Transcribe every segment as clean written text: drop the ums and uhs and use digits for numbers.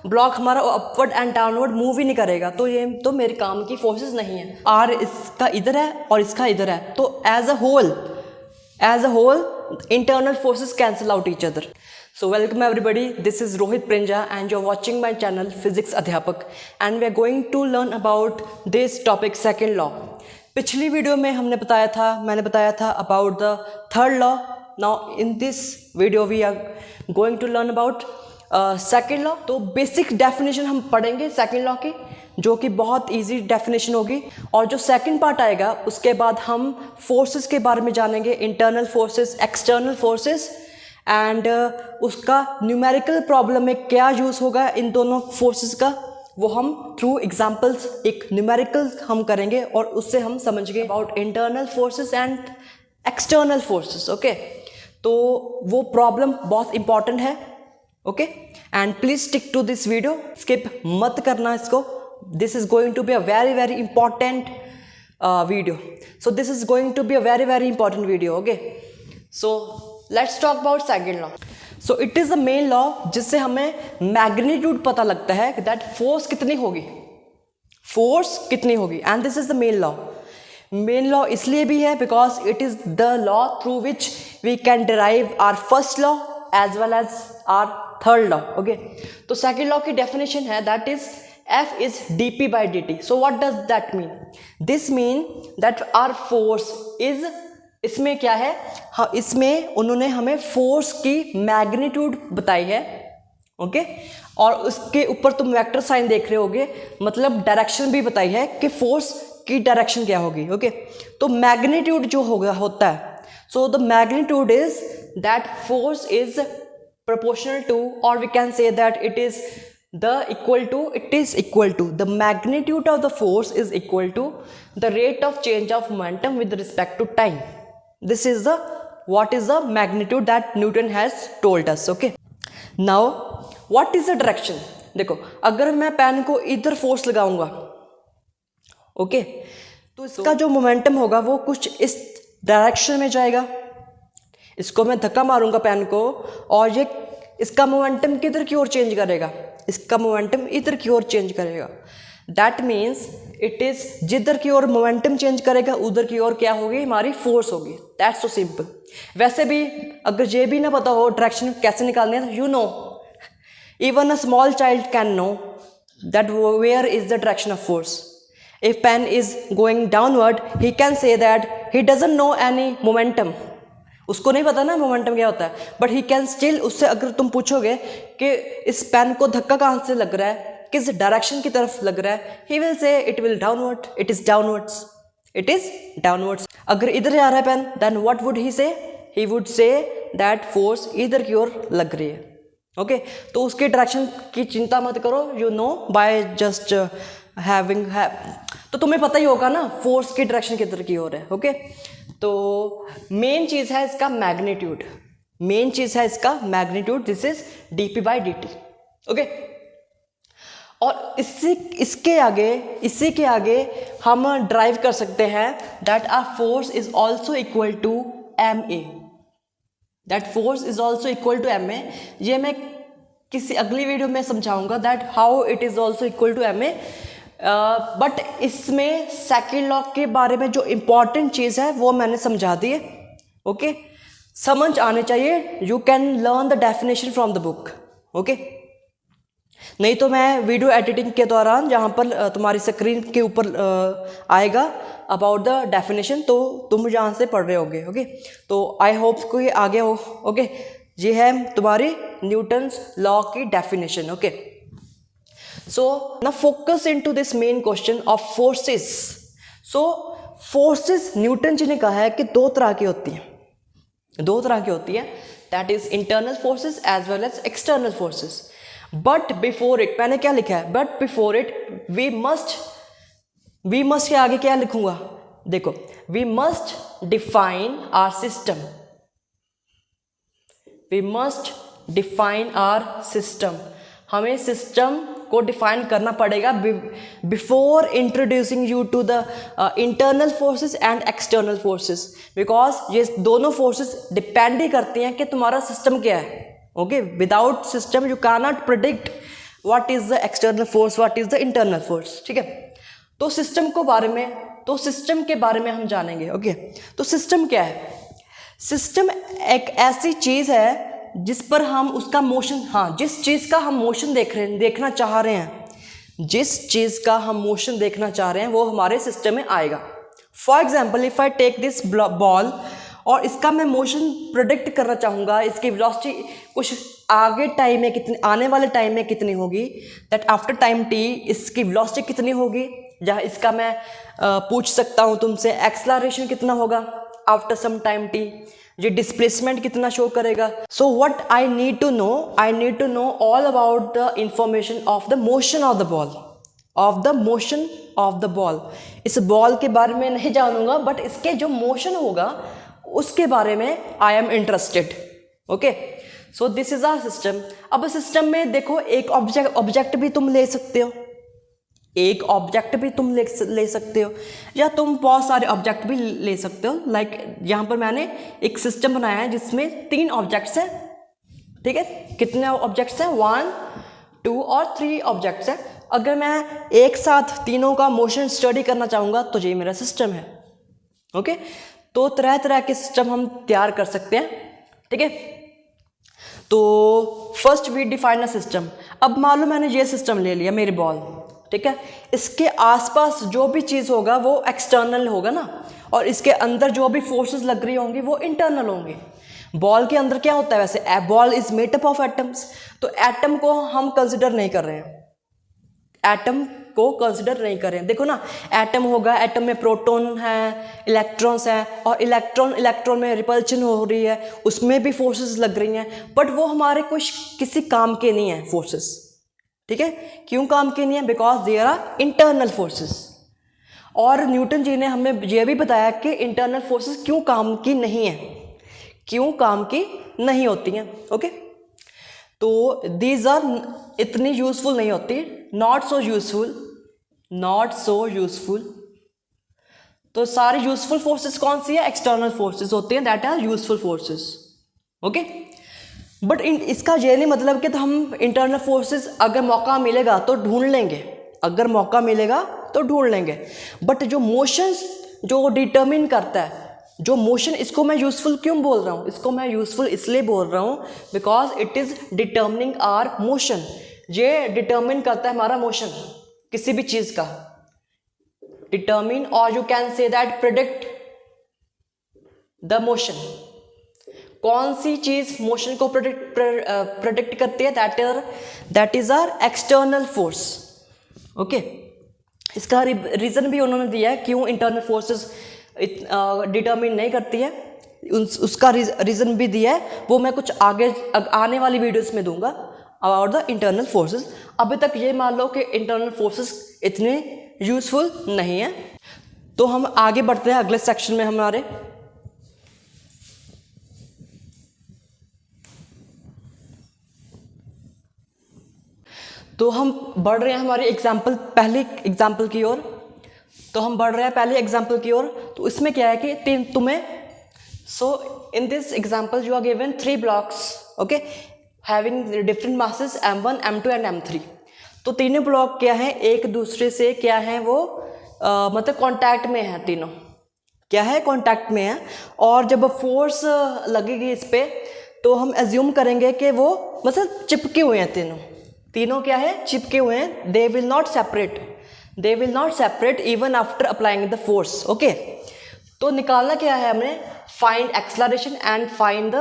Block हमारा upward and downward move ही नहीं करेगा, तो ये तो मेरे काम की फोर्सेस नहीं है। आर इसका इधर है और इसका इधर है, तो as a whole internal forces cancel out each other. So welcome everybody, this is Rohit Prinja and you're watching my channel Physics Adhyapak and we are going to learn about this topic second law. पिछली video में मैंने बताया था about the third law. Now in this video we are going to learn about second law. तो basic definition हम पढ़ेंगे second law की, जो कि बहुत इजी डेफिनेशन होगी, और जो सेकंड पार्ट आएगा उसके बाद हम फोर्सेस के बारे में जानेंगे, internal forces, external forces, and उसका न्यूमेरिकल प्रॉब्लम में क्या यूज़ होगा इन दोनों फोर्सेस का, वो हम थ्रू एग्जांपल्स एक न्यूमेरिकल हम करेंगे और उससे हम समझेंगे about internal forces and external forces. Okay, तो वो प्रॉब्लम बहुत इंपॉर्टेंट है। Okay, and please stick to this video, skip मत करना इसको। This is going to be a very important video. So this is going to be a very important video. Okay, so let's talk about second law. So it is the main law जिससे हमें magnitude पता लगता है कि that force कितनी होगी, and this is the main law. Main law इसलिए भी है because it is the law through which we can derive our first law as well as our third law. Okay, तो second law की definition है that is F is dp by dt. So what does that mean? This mean that our force is, इसमें क्या है, हाँ इसमें उन्होंने हमें फोर्स की मैग्नीट्यूड बताई है। ओके, और उसके ऊपर तुम वेक्टर साइन देख रहे होगे, मतलब डायरेक्शन भी बताई है कि फोर्स की डायरेक्शन क्या होगी। ओके, तो मैग्नीट्यूड जो होता है, so the magnitude is that force is proportional to, or we can say that it is equal to the magnitude of the force is equal to the rate of change of momentum with respect to time. This is what is the magnitude that Newton has told us. Okay, now what is the direction? देखो, अगर मैं pen को इधर force लगाऊंगा, okay, तो इसका जो momentum होगा वो कुछ इस डायरेक्शन में जाएगा। इसको मैं धक्का मारूंगा पेन को, और ये इसका मोमेंटम किधर की ओर चेंज करेगा, इसका मोमेंटम इधर की ओर चेंज करेगा। दैट मीन्स इट इज जिधर की ओर मोमेंटम चेंज करेगा उधर की ओर क्या होगी, हमारी फोर्स होगी। That's so simple. वैसे भी अगर ये भी ना पता हो डायरेक्शन कैसे निकालनी है, you know, even a small child can know that where is the direction of force. If pen is going downward, he can say that he doesn't know any momentum. उसको नहीं पता ना मोमेंटम क्या होता है, बट ही कैन स्टिल, उससे अगर तुम पूछोगे कि इस पेन को धक्का कहाँ से लग रहा है, किस डायरेक्शन की तरफ लग रहा है, he will say it will downward, it is downwards. अगर इधर आ रहा है pen, then what would he say, he would say that force इधर की ओर लग रही है। ओके, तो उसके डायरेक्शन की चिंता मत करो, you know by just having, तो तुम्हें पता ही होगा ना फोर्स की डायरेक्शन किधर की ओर है। ओके, तो मेन चीज़ है इसका magnitude, this is dp by dt। Okay, और इसी के आगे हम ड्राइव कर सकते हैं that R force is also equal to ma, ये मैं किसी अगली वीडियो में समझाऊंगा that how it is also equal to ma। But इसमें सेकंड लॉ के बारे में जो इम्पॉर्टेंट चीज़ है वो मैंने समझा दी है। ओके, समझ आने चाहिए, you can learn the definition from the book. Okay, नहीं तो मैं वीडियो एडिटिंग के दौरान जहाँ पर तुम्हारी स्क्रीन के ऊपर आएगा अबाउट द डेफिनेशन, तो तुम यहाँ से पढ़ रहे होगे। ओके, तो आई होप कोई आगे हो। ओके, ये है तुम्हारी न्यूटन्स लॉ की definition. Okay, so now focus into this main question of forces. so forces Newton ji ने कहा है कि दो तरह की होती हैं, that is internal forces as well as external forces. but before it, मैंने क्या लिखा है, but before it we must के आगे क्या लिखूंगा, देखो, we must define our system, हमें सिस्टम को डिफाइन करना पड़ेगा before introducing you to the internal forces and external forces, because ये दोनों फोर्सेस डिपेंड ही करती हैं कि तुम्हारा सिस्टम क्या है। Okay, without system you can not predict what is the external force, what is the internal force, ठीक है। तो सिस्टम के बारे में हम जानेंगे, ओके। तो सिस्टम क्या है? सिस्टम एक ऐसी चीज है जिस पर हम उसका मोशन, हाँ, जिस चीज का हम मोशन देखना चाह रहे हैं, जिस चीज का हम मोशन देखना चाह रहे हैं वो हमारे सिस्टम में आएगा। For example if I take this ball और इसका मैं मोशन प्रोडिक्ट करना चाहूँगा, इसकी वेलोसिटी कुछ आगे टाइम में कितनी, आने वाले टाइम में कितनी होगी, दैट आफ्टर टाइम टी इसकी वेलोसिटी कितनी होगी, जहाँ इसका मैं पूछ सकता हूँ तुमसे एक्सेलरेशन कितना होगा आफ्टर सम टाइम टी, ये डिस्प्लेसमेंट कितना शो करेगा। So what I need to know all about the information of the motion of the ball, इस बॉल के बारे में नहीं जानूंगा बट इसके जो मोशन होगा उसके बारे में I am interested, okay. So this is our system. अब सिस्टम में देखो एक ऑब्जेक्ट भी तुम ले सकते हो, ले सकते हो, या तुम बहुत सारे ऑब्जेक्ट भी ले सकते हो। लाइक यहाँ पर मैंने एक सिस्टम बनाया है जिसमें 3 ऑब्जेक्ट्स हैं, ठीक है। कितने ऑब्जेक्ट्स हैं? 1, 2 और 3 ऑब्जेक्ट्स हैं। अगर मैं एक साथ तीनों का मोशन स्टडी करना चाहूँगा तो ये मेरा सिस्टम है, ओके। तो तरह तरह के सिस्टम हम तैयार कर सकते हैं, ठीक है। तो first we define a system. अब मान लो मैंने ये सिस्टम ले लिया, मेरी बॉल, ठीक है। इसके आसपास जो भी चीज़ होगा वो एक्सटर्नल होगा ना, और इसके अंदर जो भी फोर्सेस लग रही होंगी वो इंटरनल होंगी। बॉल के अंदर क्या होता है वैसे? Ball is made up of atoms, तो एटम को हम कंसिडर नहीं कर रहे हैं, देखो ना, एटम होगा, एटम में प्रोटॉन है, इलेक्ट्रॉन्स हैं, और इलेक्ट्रॉन में रिपल्शन हो रही है, उसमें भी फोर्सेस लग रही हैं, बट वो हमारे कुछ किसी काम के नहीं है फोर्सेस, ठीक है। क्यों काम के नहीं है? Because there are internal forces. और न्यूटन जी ने हमें यह भी बताया कि इंटरनल फोर्सेस क्यों काम की नहीं होती हैं, ओके। तो दीज आर इतनी यूजफुल नहीं होती, नॉट सो यूजफुल। तो सारी यूजफुल फोर्सेस कौन सी है? एक्सटर्नल फोर्सेस होती हैं, that are useful forces, okay. But इसका ये नहीं मतलब कि तो हम इंटरनल फोर्सेस अगर मौका मिलेगा तो ढूंढ लेंगे, बट जो मोशंस जो डिटर्मिन करता है, जो मोशन, इसको मैं यूजफुल क्यों बोल रहा हूँ? इसको मैं यूजफुल इसलिए बोल रहा हूँ because it is determining our motion. ये डिटर्मिन करता है हमारा मोशन, किसी भी चीज का डिटर्मिन, और you can say that predict the motion. कौन सी चीज मोशन को प्रेडिक्ट करती है? That is our external force, okay. इसका रीजन भी उन्होंने दिया है क्यों इंटरनल फोर्सेस डिटर्मिन नहीं करती है, उसका रीजन भी दिया है, वो मैं कुछ आगे आने वाली वीडियोस में दूंगा अबाउट द इंटरनल फोर्सेस। अभी तक ये मान लो कि इंटरनल फोर्सेस इतने यूजफुल नहीं है। तो हम आगे बढ़ते हैं अगले सेक्शन में हमारे। तो हम बढ़ रहे हैं हमारी पहली एग्जाम्पल की ओर। तो इसमें क्या है कि तुम्हें, so in this example you are given 3 blocks, okay, having different masses m1, m2 and m3। तो तीनों ब्लॉक क्या है? एक दूसरे से क्या है वो मतलब कांटेक्ट में है, तीनों क्या है? कांटेक्ट में है। और जब फोर्स लगेगी इस पे तो हम एज्यूम करेंगे कि वो मतलब चिपके हुए हैं, तीनों क्या है? चिपके हुए हैं। They will not separate even after applying the force, okay. तो निकालना क्या है हमें? Find acceleration and find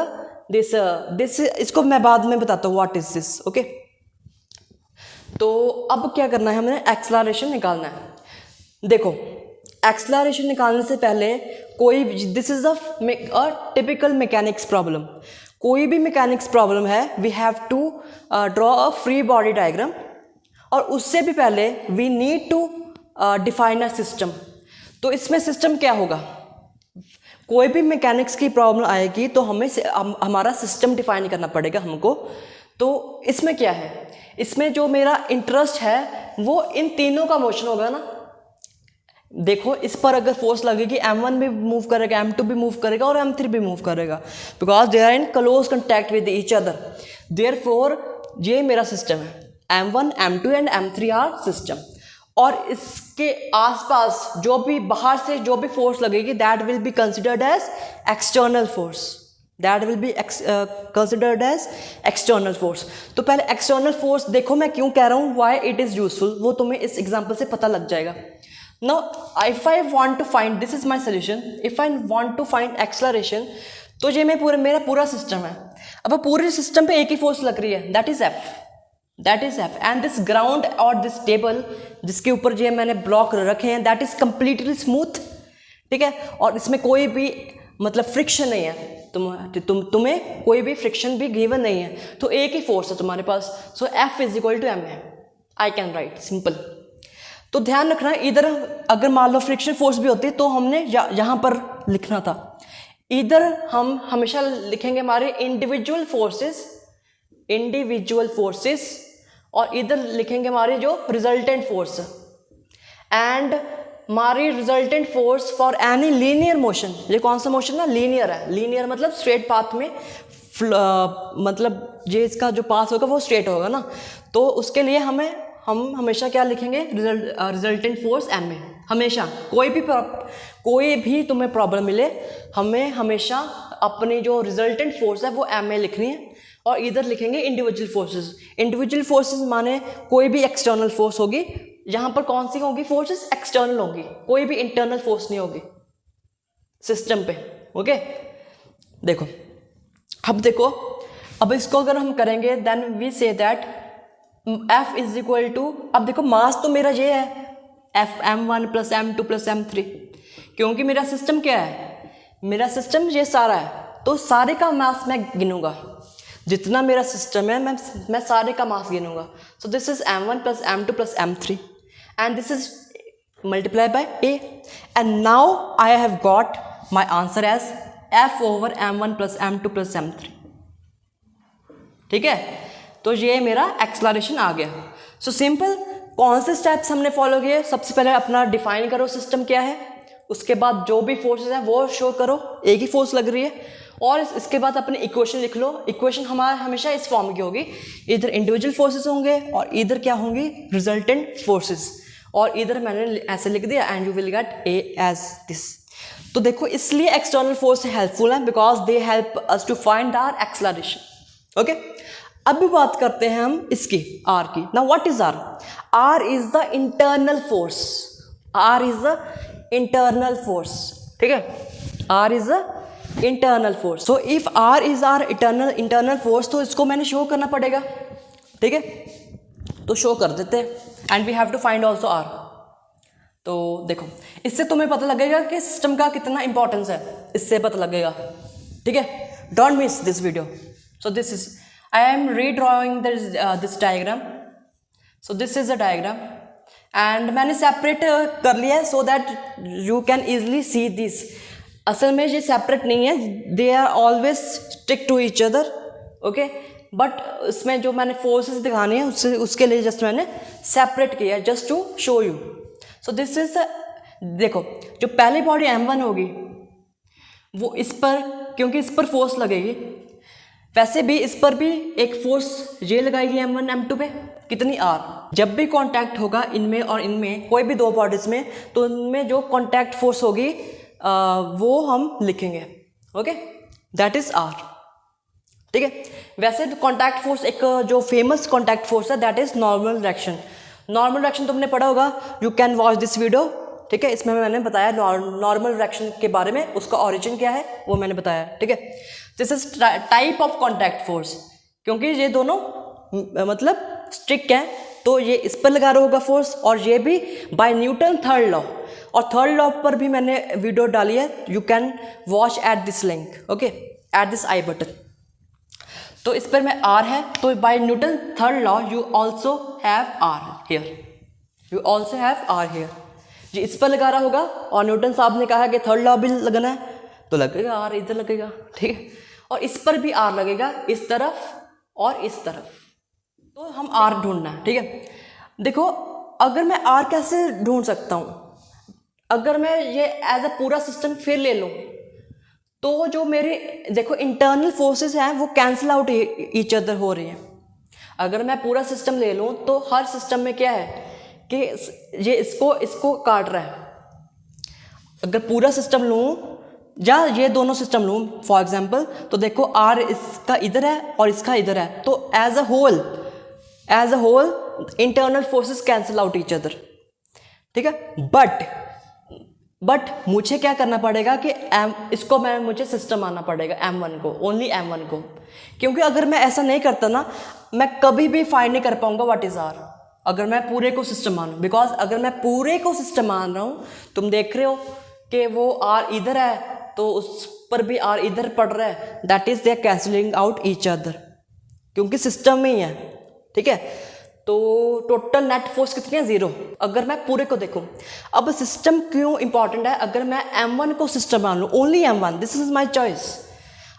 this इसको मैं बाद में बताता हूँ व्हाट इज दिस, ओके। तो अब क्या करना है? हमें एक्सेलरेशन निकालना है। देखो, एक्सेलरेशन निकालने से पहले this is a typical mechanics problem. कोई भी मैकेनिक्स प्रॉब्लम है, we have to draw a free body diagram, और उससे भी पहले we need to define a system. तो इसमें सिस्टम क्या होगा? कोई भी मैकेनिक्स की प्रॉब्लम आएगी तो हमें हमारा सिस्टम डिफाइन करना पड़ेगा हमको। तो इसमें क्या है? इसमें जो मेरा इंटरेस्ट है वो इन तीनों का मोशन होगा ना। देखो, इस पर अगर फोर्स लगेगी m1 भी मूव करेगा, m2 भी मूव करेगा और m3 भी मूव करेगा, because they are in close contact with each other. Therefore ये मेरा सिस्टम है, M1, M2 and M3 are system, और इसके आसपास जो भी बाहर से जो भी फोर्स लगेगी that will be considered as external force, that will be considered as external force. तो पहले एक्सटर्नल फोर्स देखो मैं क्यों कह रहा हूँ, व्हाई इट इज़ यूजफुल, वो तुम्हें इस एग्जाम्पल से पता लग जाएगा। Now if I want to find, this is my solution, if I want to find acceleration, तो ये मेरा पूरा सिस्टम है। अब पूरे सिस्टम पे एक ही फोर्स लग रही है, that is F, and this ground और दिस टेबल जिसके ऊपर जो मैंने ब्लॉक रखे हैं दैट इज कंप्लीटली स्मूथ, ठीक है, और इसमें कोई भी मतलब फ्रिक्शन नहीं है, तुम्हें कोई भी फ्रिक्शन भी गिवन नहीं है, तो एक ही फोर्स है तुम्हारे पास, so F is equal to M है, आई कैन राइट सिंपल। तो ध्यान रखना इधर अगर मान लो फ्रिक्शन फोर्स भी होती तो हमने यहाँ पर लिखना था, इधर हम हमेशा लिखेंगे हमारे इंडिविजुअल फोर्सेस और इधर लिखेंगे हमारे जो रिजल्टेंट फोर्स, एंड हमारी resultant force for any linear motion, ये कौन सा मोशन है, लीनियर है, लीनियर मतलब स्ट्रेट पाथ में, मतलब ये इसका जो पाथ होगा वो स्ट्रेट होगा ना, तो उसके लिए हम हमेशा क्या लिखेंगे, रिजल्टेंट फोर्स एम में, हमेशा कोई भी तुम्हें प्रॉब्लम मिले हमें हमेशा अपनी जो रिजल्टेंट फोर्स है वो एम में लिखनी है, और इधर लिखेंगे इंडिविजुअल फोर्सेस माने कोई भी एक्सटर्नल फोर्स होगी, यहाँ पर कौन सी होगी फोर्सेस, एक्सटर्नल होगी, कोई भी इंटरनल फोर्स नहीं होगी सिस्टम पे, ओके। देखो अब इसको अगर हम करेंगे then we say that F is equal to, अब देखो मास तो मेरा ये है F M1 plus M2 plus M3, क्योंकि मेरा सिस्टम क्या है, मेरा सिस्टम ये सारा है, तो सारे का मास मैं गिनूंगा, जितना मेरा सिस्टम है मैं सारे का मास गिनूंगा, so this is M1 plus M2 plus M3 and this is multiply by A, and now I have got my answer as F over M1 plus M2 plus M3, ठीक है। तो ये मेरा एक्सेलरेशन आ गया। So simple, कौन से steps हमने follow किए, सबसे पहले अपना डिफाइन करो सिस्टम क्या है, उसके बाद जो भी फोर्सेस है वो शो करो, एक ही फोर्स लग रही है, और इसके बाद अपनी इक्वेशन लिख लो। इक्वेशन हमारा हमेशा इस फॉर्म की होगी, इधर इंडिविजुअल फोर्सेस होंगे और इधर क्या होंगी, रिजल्टेंट फोर्सेस, और इधर मैंने ऐसे लिख दिया and you will get A as this. तो देखो इसलिए एक्सटर्नल फोर्स हेल्पफुल है because they help us to find our acceleration, okay. अब भी बात करते हैं हम इसकी आर की। Now what is R? R is the internal force, R is the internal force, ठीक है, R is the internal force. So if R is our internal force, तो इसको मैंने शो करना पड़ेगा, ठीक है, तो शो कर देते हैं and we have to find also R. तो देखो इससे तुम्हें पता लगेगा कि सिस्टम का कितना इंपॉर्टेंस है, इससे पता लगेगा, ठीक है। Don't miss this video. So this is I am redrawing this diagram. So this is a diagram and मैंने separate कर लिया है so that you can easily see this. असल में ये separate नहीं है, they are always stick to each other, okay? But इसमें जो मैंने forces दिखाने हैं उसके लिए just मैंने separate किया है just to show you. So this is देखो जो पहली बॉडी M1 होगी वो इस पर, क्योंकि इस पर फोर्स लगेगी, वैसे भी इस पर भी एक फोर्स ये लगाएगी M1 M2 पे, कितनी R। जब भी कांटेक्ट होगा इनमें और इनमें, कोई भी दो बॉडीज में, तो इनमें जो कांटेक्ट फोर्स होगी वो हम लिखेंगे, ओके, दैट इज R, ठीक है। वैसे तो कांटेक्ट फोर्स एक जो फेमस कांटेक्ट फोर्स है that is normal direction. Normal direction तुमने पढ़ा होगा, you can watch this video, ठीक है। इसमें मैंने बताया नॉर्मल डायरेक्शन के बारे में, उसका ऑरिजिन क्या है वो मैंने बताया, ठीक है। This is type of contact force, क्योंकि ये दोनों मतलब स्ट्रिक्ट हैं, तो ये इस पर लगा रहा होगा फोर्स, और ये भी बाय न्यूटन थर्ड लॉ, और थर्ड लॉ पर भी मैंने वीडियो डाली है, you can watch at this link, okay, at this I button. तो इस पर में आर है, तो by Newton third law you also have R here, you also have R here. ये इस पर लगा रहा होगा और न्यूटन साहब ने कहा कि थर्ड लॉ भी लगाना है, तो लगेगा आर इधर लगेगा, ठीक है, और इस पर भी आर लगेगा, इस तरफ और इस तरफ, तो हम आर ढूंढना है, ठीक है। देखो अगर मैं आर कैसे ढूंढ सकता हूँ, अगर मैं ये एज अ पूरा सिस्टम फिर ले लूँ, तो जो मेरे देखो इंटरनल फोर्सेस हैं वो कैंसिल आउट ईच अदर हो रही हैं। अगर मैं पूरा सिस्टम ले लूँ तो हर सिस्टम में क्या है कि ये इसको काट रहा है। अगर पूरा सिस्टम लूँ या ये दोनों सिस्टम लूँ फॉर एग्जांपल, तो देखो आर इसका इधर है और इसका इधर है, तो as a whole internal forces cancel out each other, ठीक है। बट मुझे क्या करना पड़ेगा कि मुझे सिस्टम आना पड़ेगा M1 को, ओनली M1 को, क्योंकि अगर मैं ऐसा नहीं करता ना, मैं कभी भी फाइंड नहीं कर पाऊंगा व्हाट इज R, अगर मैं पूरे को सिस्टम मानूं। बिकॉज अगर मैं पूरे को सिस्टम मान रहा हूँ, तुम देख रहे हो कि वो R इधर है तो उस पर भी R इधर पड़ रहा है, that is they are cancelling out each other, क्योंकि सिस्टम में ही है, ठीक है। तो टोटल नेट फोर्स कितनी है? 0, अगर मैं पूरे को देखूं। अब सिस्टम क्यों इंपॉर्टेंट है? अगर मैं M1 को सिस्टम मान लूँ, only M1, this is my choice,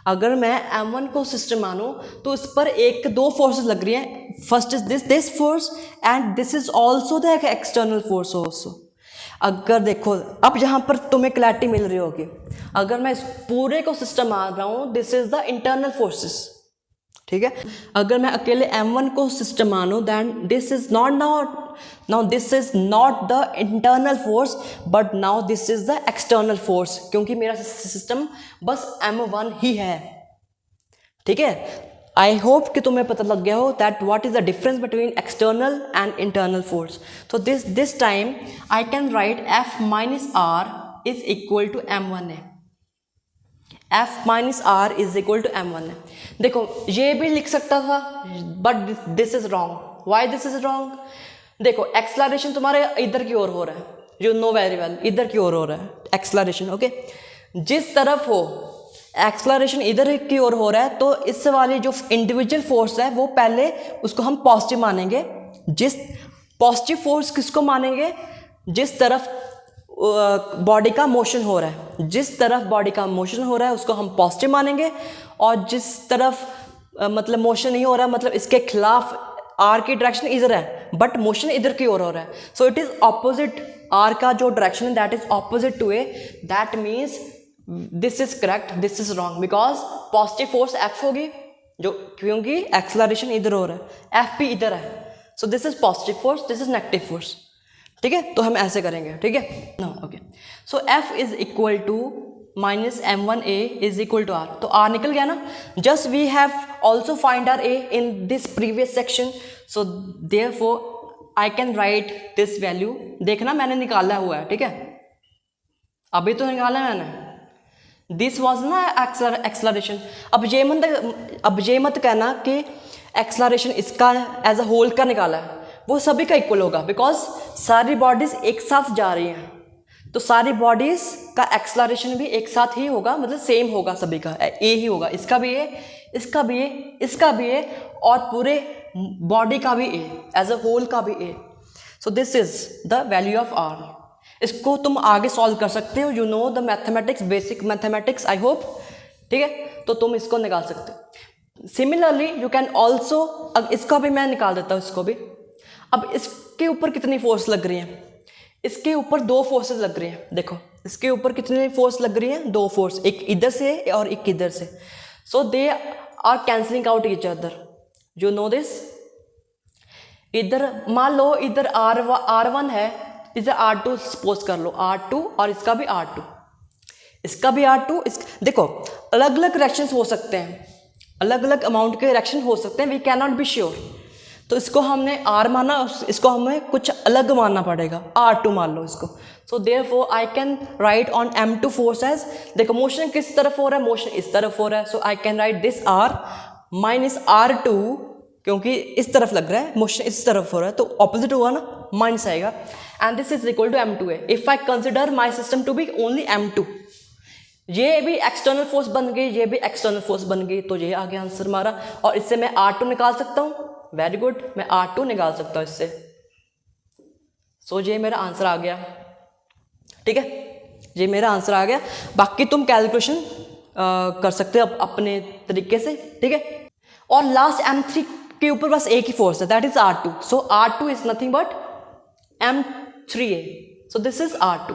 अगर मैं M1 को सिस्टम मानूं तो इस पर एक दो फोर्सेस लग रही हैं, first is this force and this is also the external force also. अगर देखो अब यहाँ पर तुम्हें क्लैरिटी मिल रही होगी, अगर मैं इस पूरे को सिस्टम मान रहा हूँ, this is the internal forces, ठीक है। अगर मैं अकेले M1 को सिस्टम मानूं, then this is now this is not the internal force but now this is the external force, क्योंकि मेरा सिस्टम बस M1 ही है, ठीक है। आई होप कि तुम्हें पता लग गया हो that what is the difference between external and internal force. तो this time I can write F minus R is equal to M1 है, F minus R is equal to M1 है। देखो ये भी लिख सकता था but this is wrong. Why this is wrong? देखो एक्सलरेशन तुम्हारे इधर की ओर हो रहा है, यू नो वेरी वेल, इधर की ओर हो रहा है एक्सलरेशन, ओके। जिस तरफ हो एक्सलरेशन इधर की ओर हो रहा है, तो इस वाली जो इंडिविजुअल फोर्स है वो पहले उसको हम पॉजिटिव मानेंगे। जिस पॉजिटिव फोर्स किसको मानेंगे? जिस तरफ बॉडी का मोशन हो रहा है, जिस तरफ बॉडी का मोशन हो रहा है उसको हम पॉजिटिव मानेंगे, और जिस तरफ मतलब मोशन नहीं हो रहा, मतलब इसके खिलाफ आर की डायरेक्शन इधर है बट मोशन इधर की ओर हो रहा है, so it is opposite, R का जो डायरेक्शन है that is opposite to A, that means this is correct, this is wrong, because positive force F होगी जो, क्योंकि एक्सलरेशन इधर हो रहा है, F भी इधर है, so this is positive force, this is negative force, ठीक है। तो हम ऐसे करेंगे, ठीक है ना, okay. So F is equal to minus M1A is equal to R, तो R निकल गया ना। Just we have also find our A in this previous section, so therefore I can write this value. देखना मैंने निकाला हुआ है, ठीक है, अभी तो निकाला मैंने, दिस वॉज ना एक्सलरेशन। अब ये मत कहना कि एक्सलरेशन इसका एज अ होल का निकाला है, वो सभी का इक्वल होगा, बिकॉज सारी बॉडीज एक साथ जा रही हैं, तो सारी बॉडीज का एक्सलरेशन भी एक साथ ही होगा, मतलब सेम होगा, सभी का ए ही होगा, इसका भी ए, इसका भी ए, इसका भी ए, और पूरे बॉडी का भी ए, एज अ होल का भी A. So this is the value of R। इसको तुम आगे सॉल्व कर सकते हो, you know the mathematics, basic mathematics, I hope, ठीक है, तो तुम इसको निकाल सकते हो। सिमिलरली यू कैन ऑल्सो, अब इसका भी मैं निकाल देता हूँ, इसको भी। अब इसके ऊपर कितनी फोर्स लग रही है? इसके ऊपर दो फोर्सेस लग रही हैं, देखो इसके ऊपर कितनी फोर्स लग रही हैं? दो फोर्स, एक इधर से और एक इधर से, so they are cancelling out each other, you know this. इधर मान लो इधर R1 है, इधर R2 सपोज कर लो, R2 और इसका भी R2, इसका भी R2, देखो अलग अलग रिएक्शंस हो सकते हैं, अलग अलग अमाउंट के रिएक्शन हो सकते हैं, we can not be sure. तो इसको हमने R माना, इसको हमें कुछ अलग मानना पड़ेगा, R2 मान लो इसको। So therefore I can write on M2 force as, देखो मोशन किस तरफ हो रहा है? मोशन इस तरफ हो रहा है, so I can write this R minus R2, क्योंकि इस तरफ लग रहा है, मोशन इस तरफ हो रहा है, तो ऑपोजिट होगा ना, माइनस आएगा, and this is equal to M2A। If I consider my system to be only M2, ये भी एक्सटर्नल फोर्स बन गई, ये भी एक्सटर्नल फोर्स बन गई, तो ये आगे आंसर हमारा। और इससे मैं R2 निकाल सकता हूँ, वेरी गुड, मैं R2 निकाल सकता हूँ इससे, सो ये मेरा आंसर आ गया, ठीक है, ये मेरा आंसर आ गया। बाकी तुम कैलकुलेशन कर सकते हो अपने तरीके से, ठीक है। और लास्ट M3 के ऊपर बस एक ही फोर्स है, that is R2, so R2 is nothing but M3A, so this is R2,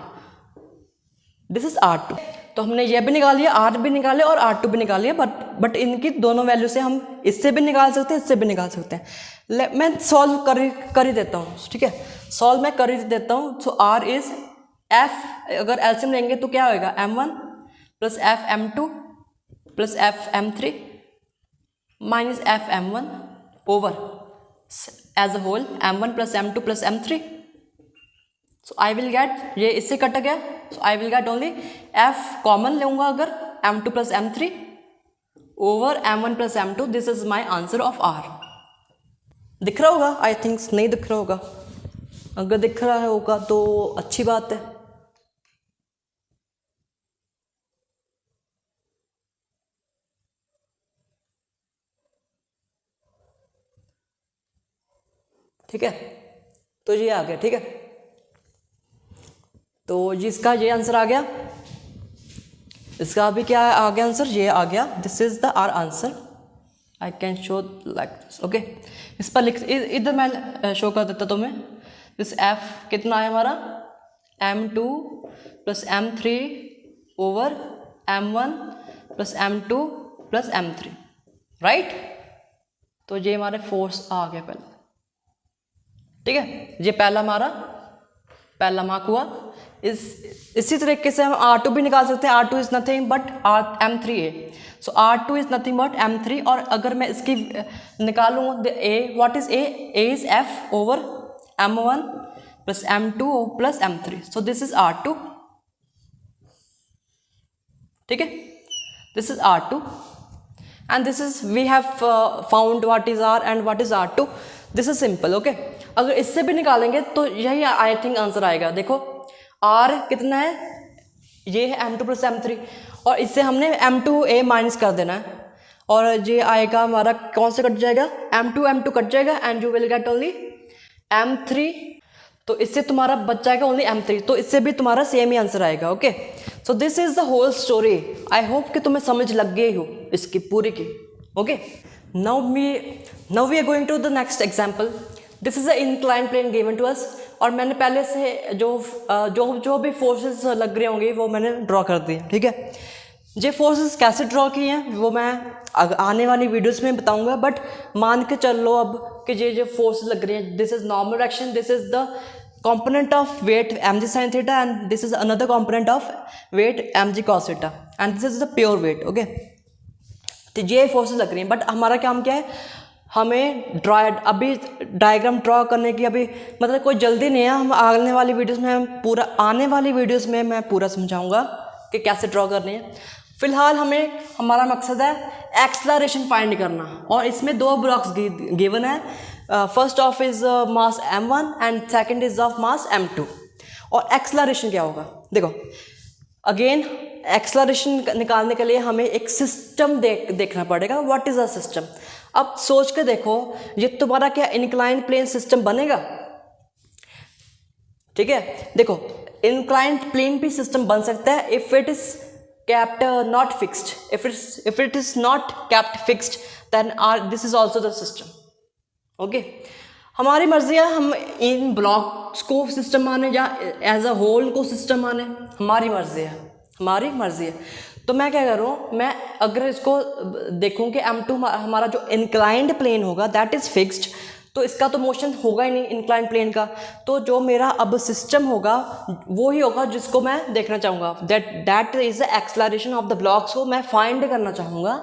this is R2। तो हमने ये भी निकाल लिया, R भी निकाले और R2 भी निकाल लिया, बट इनकी दोनों वैल्यू से हम इससे भी निकाल सकते हैं, इससे भी निकाल सकते हैं। मैं सॉल्व कर ही देता हूँ, ठीक है, सॉल्व मैं कर ही देता हूँ। सो R इज F, अगर एलसीएम लेंगे तो क्या होएगा, M1 plus F M2 plus F M3 minus F M1 over as a whole M1 plus M2 plus M3। So I will get, ये इससे कट गया, so I will get only F common लूँगा अगर M2 plus M3 over M1 plus M2। This is my answer of R। दिख रहा होगा, I think नहीं दिख रहा होगा, अगर दिख रहा होगा तो अच्छी बात है। ठीक है, तो ये आ गया, ठीक है, तो जिसका ये आंसर आ गया, इसका भी क्या आ गया आंसर, ये आ गया। This is the R answer, I can show like this, okay. इस पर लिख, इधर मैं शो कर देता तुम्हें। दिस F कितना है हमारा, M2 plus M3 over M1 plus M2 plus M3, right. तो ये हमारे फोर्स आ गया पहले, ठीक है, ये पहला हमारा पहला मार्क हुआ। इसी तरीके से हम R2 भी निकाल सकते हैं। R2 is nothing but M3A, सो R2 is nothing but M3। और अगर मैं इसकी निकालूंगा A, what is A is F over M1 plus M2 plus M3, so this is R2, ठीक है, this is R2 and this is we have found what is R and what is R2। This is simple, okay. अगर इससे भी निकालेंगे तो यही I think answer आएगा। देखो R कितना है, ये है M2 प्लस M3 और इससे हमने M2A माइनस कर देना है और ये आएगा हमारा, कौन से कट जाएगा, M2 कट जाएगा and you will get only M3। तो इससे तुम्हारा बच जाएगा ओनली M3, तो इससे भी तुम्हारा सेम ही आंसर आएगा, okay. So this is the whole story. I hope कि तुम्हें समझ लग गई हो इसकी पूरी की, okay. Now we are going to the next example. This is a incline plane given to us, और मैंने पहले से जो भी फोर्सेस लग रहे होंगे वो मैंने ड्रॉ कर दिए, ठीक है। ये फोर्सेस कैसे ड्रॉ किए हैं वो मैं आने वाली वीडियोस में बताऊंगा, बट मान के चल लो अब कि ये फोर्स लग रही है, this is normal direction, this is the component of weight mg sin theta and this is another component of weight mg cos theta and this is the pure weight, okay। तो ये forces लग रही हैं, but हमारा काम क्या है, हमें अभी डायग्राम ड्रॉ करने की अभी मतलब कोई जल्दी नहीं है। हम आने वाली वीडियोस में मैं पूरा समझाऊंगा कि कैसे ड्रॉ करनी है। फिलहाल हमारा मकसद है एक्सलरेशन फाइंड करना, और इसमें दो ब्लॉक्स गिवन है। First of is mass m1 and second is of mass m2। और एक्सलरेशन क्या होगा, देखो अगेन एक्सलरेशन निकालने के लिए हमें एक सिस्टम देखना पड़ेगा। व्हाट इज अ सिस्टम, अब सोच के देखो, ये तुम्हारा क्या इंक्लाइन प्लेन सिस्टम बनेगा, ठीक है। देखो इंक्लाइन प्लेन भी सिस्टम बन सकता है if it is kept not fixed, if it is not kept fixed then this is also the system, okay। हमारी मर्जी है हम इन ब्लॉक्स को सिस्टम माने या एज अ होल को सिस्टम माने, हमारी मर्जी है। तो मैं क्या करूँ, मैं अगर इसको देखूँ कि M2 हमारा जो इंक्लाइंड प्लेन होगा दैट इज फिक्स्ड, तो इसका तो मोशन होगा ही नहीं इंक्लाइन प्लेन का। तो जो मेरा अब सिस्टम होगा वो ही होगा जिसको मैं देखना चाहूँगा, that is the acceleration of the blocks को मैं फाइंड करना चाहूँगा।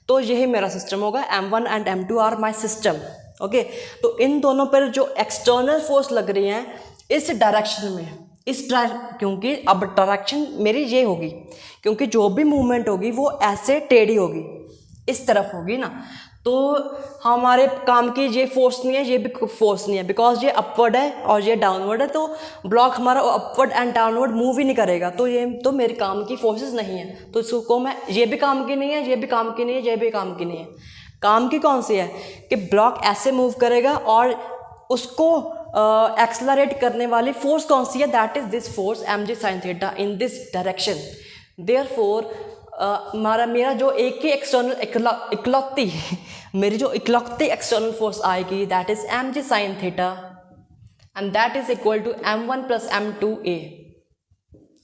तो यही मेरा सिस्टम होगा, M1 and M2 are my system, okay. तो इन दोनों पर जो एक्सटर्नल फोर्स लग रही हैं इस डायरेक्शन में, क्योंकि अब डायरेक्शन मेरी ये होगी, क्योंकि जो भी मूवमेंट होगी वो ऐसे टेढ़ी होगी, इस तरफ होगी ना। तो हमारे काम की ये फोर्स नहीं है, ये भी फोर्स नहीं है, बिकॉज ये अपवर्ड है और ये डाउनवर्ड है। तो ब्लॉक हमारा अपवर्ड एंड डाउनवर्ड मूव ही नहीं करेगा, तो ये तो मेरे काम की फोर्सेस नहीं है। तो इसको मैं, ये भी काम की नहीं है, ये भी काम की नहीं है, ये भी काम की नहीं है। काम की कौन सी है कि ब्लॉक ऐसे मूव करेगा और उसको एक्सलरेट करने वाली फोर्स कौन सी है, that is this force mg sin theta in this direction. Therefore मेरा जो एक ही एक्सटर्नल मेरी जो इकलौती एक्सटर्नल फोर्स आएगी that is mg sin theta and that is equal to m1 plus m2a,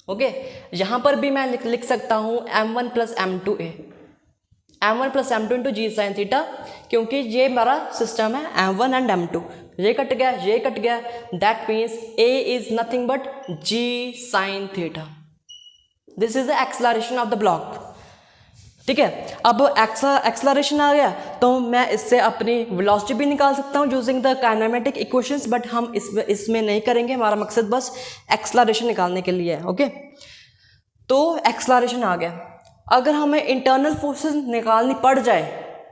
okay यहाँ पर भी मैं लिख सकता हूँ m1 plus m2a, m1 plus m2 into g sine theta, क्योंकि ये हमारा सिस्टम है m1 एंड m2, ये कट गया, that means a is nothing but g sine theta. This is the acceleration of the block. ठीक है, अब acceleration आ गया तो मैं इससे अपनी वेलोसिटी भी निकाल सकता हूँ using the kinematic equations, but हम इसमें नहीं करेंगे, हमारा मकसद बस एक्सेलरेशन निकालने के लिए है। ओके, तो एक्सेलरेशन आ गया। अगर हमें इंटरनल फोर्सेस निकालनी पड़ जाए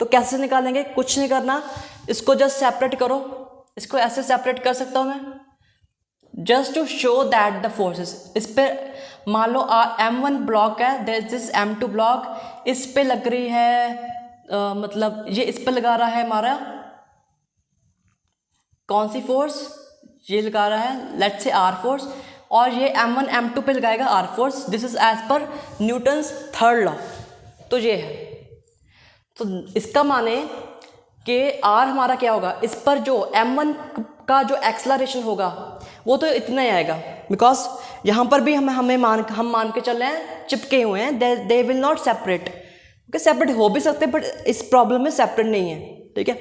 तो कैसे निकालेंगे? कुछ नहीं करना, इसको जस्ट सेपरेट करो, इसको ऐसे सेपरेट कर सकता हूँ मैं, just to show that the forces. इस पे मान लो m1 ब्लॉक है, देयर दिस m2 ब्लॉक, इस पे लग रही है मतलब ये इस पे लगा रहा है हमारा कौन सी फोर्स, ये लगा रहा है लेट्स से r फोर्स, और ये m1 m2 पे लगाएगा r force. This is as per Newton's third law. तो ये है, तो इसका माने कि r हमारा क्या होगा, इस पर जो m1 का जो एक्सेलरेशन होगा वो तो इतना ही आएगा, बिकॉज यहाँ पर भी हम मान के चल रहे हैं चिपके हुए हैं, they will not separate. Okay, separate हो भी सकते बट इस प्रॉब्लम में सेपरेट नहीं है। ठीक है,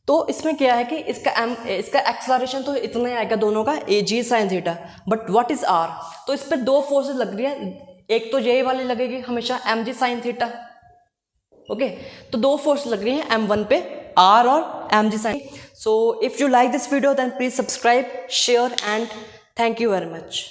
तो इसमें क्या है कि इसका एक्सेलरेशन तो इतना ही आएगा दोनों का, a g sine theta, but what is R? तो इस पर दो फोर्सेस लग रही है, एक तो ये वाली लगेगी हमेशा M G sine theta. Okay, तो दो फोर्स लग रही हैं m1 पे, r और mg sin। So if you like this video then please subscribe, share and thank you very much.